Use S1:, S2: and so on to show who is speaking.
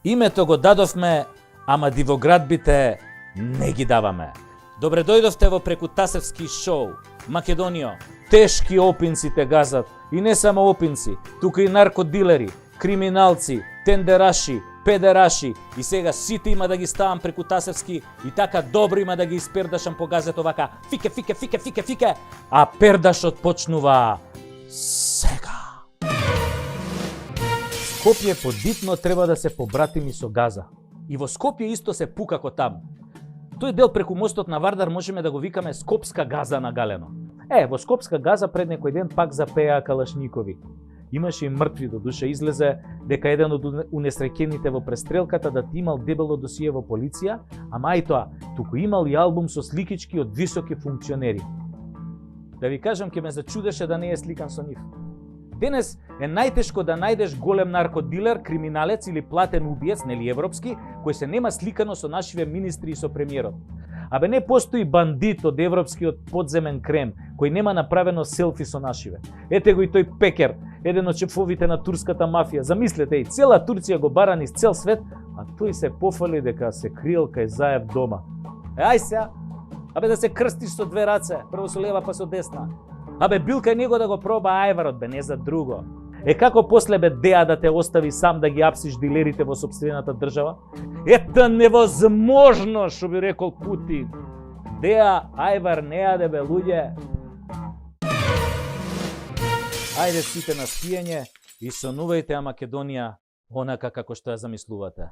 S1: Името го дадовме, ама дивоградбите не ги даваме. Добре дојдовте во преку Тасевски шоу. Македонијо, тешки опинци те газат. И не само опинци, тука и наркодилери, криминалци, тендераши, педераши. И сега сите има да ги ставам преку Тасевски и така добро има да ги испердашам по газето вака. Фике, фике, фике, фике, фике. А пердашот почнува сега. Скопје подбитно треба да се побратими со Газа. И во Скопје исто се пука ко таму. Тој дел преку мостот на Вардар можеме да го викаме Скопска Газа на галено. Во Скопска Газа пред некој ден пак запеа калашникови. Имаше и мртви, до душа излезе дека еден од унесреќените во престрелката да ти имал дебело досие во полиција, ама и тоа, туку имал и албум со сликички од високи функционери. Да ви кажам, ќе ме зачудеше да не е сликан со нив. Денес е најтешко да најдеш голем наркодилер, криминалец или платен убиец, нели европски, кој се нема сликано со нашиве министри и со премиерот. Абе не постои бандит од европскиот подземен крем, кој нема направено селфи со нашиве. Ете го и тој Пекер, еден од шефовите на турската мафија. Замислете, и цела Турција го бара низ цел свет, а тој се пофали дека се криел кај Заев дома. Ај сега, абе да се крстиш со две раце, прво со лева па со десна. Абе бил кај него да го проба ајварот, бе не за друго. Како после бе Деа да те остави сам да ги апсиш дилерите во сопствената држава? Ето невозможно, што би рекол Путин. Деа ајвар не јаде, бе луѓе. Ајде сите на спиење и сонувајте ја Македонија онака како што ја замислувате.